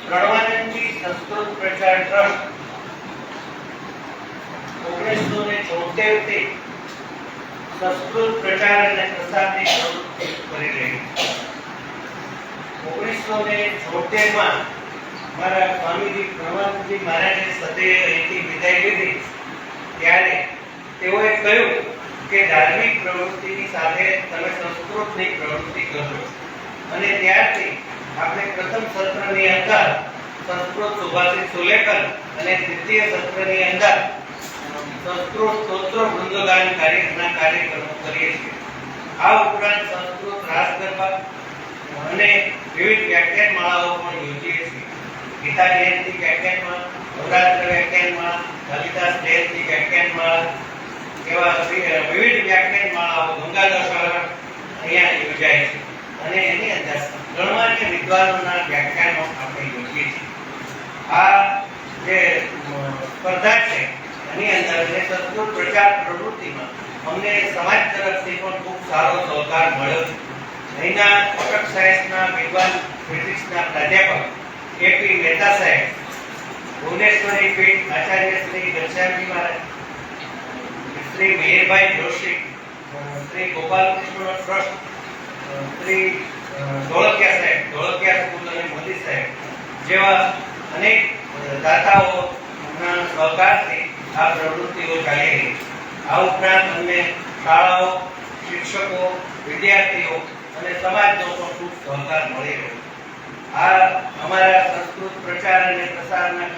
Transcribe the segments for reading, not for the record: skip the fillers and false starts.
પ્રણવાનંદજી સંસ્કૃત પ્રચાર ટ્રસ્ટ 1976 થી સંસ્કૃત પ્રચાર અને પ્રસારની પ્રવૃત્તિ કરી રહી છે. 1976 માં મારા સ્વામીજી પ્રણવાનંદજી મહારાજે સદૈવ અહીંથી વિદાય લીધી ત્યારે તેઓએ કહ્યું કે ધાર્મિક પ્રવૃત્તિની સાથે તમે સંસ્કૃતની પ્રવૃત્તિ કરો. અને ત્યારથી આપણે પ્રથમ સત્રની અંદર સંસ્કૃત સુભાષિત સુલેખન અને દ્વિતીય સત્રની અંદર સંસ્કૃત સ્તોત્ર વૃંદગાન કાર્યક્રમો કરીએ છીએ. આ ઉપરાંત સંસ્કૃત રાસ ગરબા અને વિવિધ વ્યાખ્યાન માળાઓ પણ યોજીએ છીએ. ગીતા જયંતિ વ્યાખ્યાનમાં, નવરાત્ર વ્યાખ્યાનમાં, લલિતા જયંતિ વ્યાખ્યાનમાં એવા વિવિધ વ્યાખ્યાન માળાઓ ગંગા દશહરા અહીંયા યોજાય છે. અને એની અંદર ગણમાન્ય વિદ્વાનોના વ્યાખ્યાનો આપણે યોજીએ છીએ. આ જે સ્પર્ધા છે એની અંદર જે સંસ્કૃત પ્રચાર પ્રવૃત્તિમાં અમને સમાજ તરફથી પણ ખૂબ સારો સહકાર મળ્યો છે. અહીંના કોટક સાયન્સના વિદ્વાન ફિઝિક્સના પ્રાધ્યાપક કેપી મહેતા સાહેબ, ભુવનેશ્વરી પીઠ આચાર્ય શ્રી ઘનશ્યામજી મહારાજ, શ્રી મિહિરભાઈ જોશી, શ્રી ગોપાલકૃષ્ણ ટ્રસ્ટ, શ્રી ધોળકિયા સાહેબ, ધોળકિયા સ્કૂલ અને મોદી સાહેબ જેવા અનેક દાતાઓના સહકારથી આ પ્રવૃત્તિઓ ચાલી રહી છે. આ ઉપરાંત અમને શાળાઓ, શિક્ષકો, વિદ્યાર્થીઓ અને સમાજનો પણ ખૂબ સહકાર મળી રહ્યો છે. આ અમારા સંસ્કૃત પ્રચાર અને પ્રસારના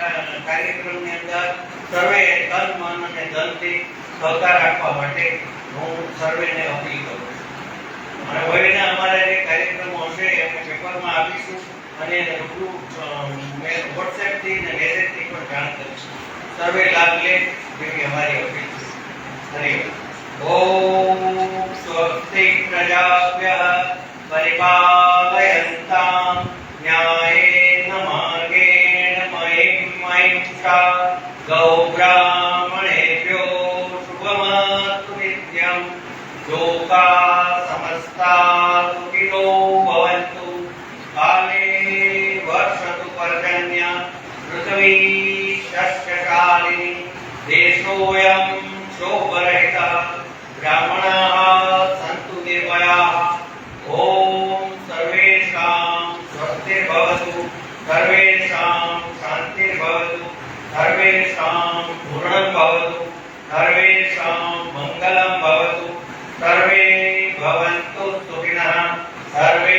કાર્યક્રમની અંદર સર્વે તન, મન અને ધનથી સહકાર આપવા માટે હું સર્વેને અપીલ કરું છું. અને ભવિષ્યના અમારા જે કાર્યક્રમો હશે અમે પેપરમાં આપીશું અને રૂબરૂ વોટ્સએપથી અને મેસેજથી પણ જાણ કરીશું. સર્વે લાભ લે એવી અમારી અપીલ છે. ધન્યવાદ. ઓમ સ્વસ્તિ પ્રજાભ્યઃ પરિપાલયન્તાં ન્યાયેન માર્ગેણ મહિમ્મહિંસા ગૌબ્રાહ્મણેભ્યો શુભમસ્તુ નિત્યં લોકા સમસ્તા સુખિનો ભવन्तુ. કાલે વર્ષતુ પર્જન્ય પૃથ્વી શસ્યશાલિની દેશોऽયં શોભરહિતઃ બ્રાહ્મણાः સन्तુ નિર્ભયાः. ઓમ સર્વેષાં સ્વસ્તિર્ભવતુ, સર્વેષાં શાન્તિર્ભવતુ, સર્વેષાં પૂર્ણં ભવતુ, સર્વેષાં મંગલં ભવતુ, સર્વે ભવन्तુ સુખિનઃ, સર્વે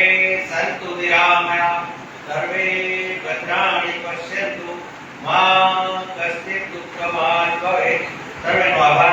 સन्तુ નિરામયા, સર્વે ભદ્રાણિ પશ્યन्तુ મા કશ્ચિत् દુઃખમાન ભવેत्. સર્વેનો આભાર.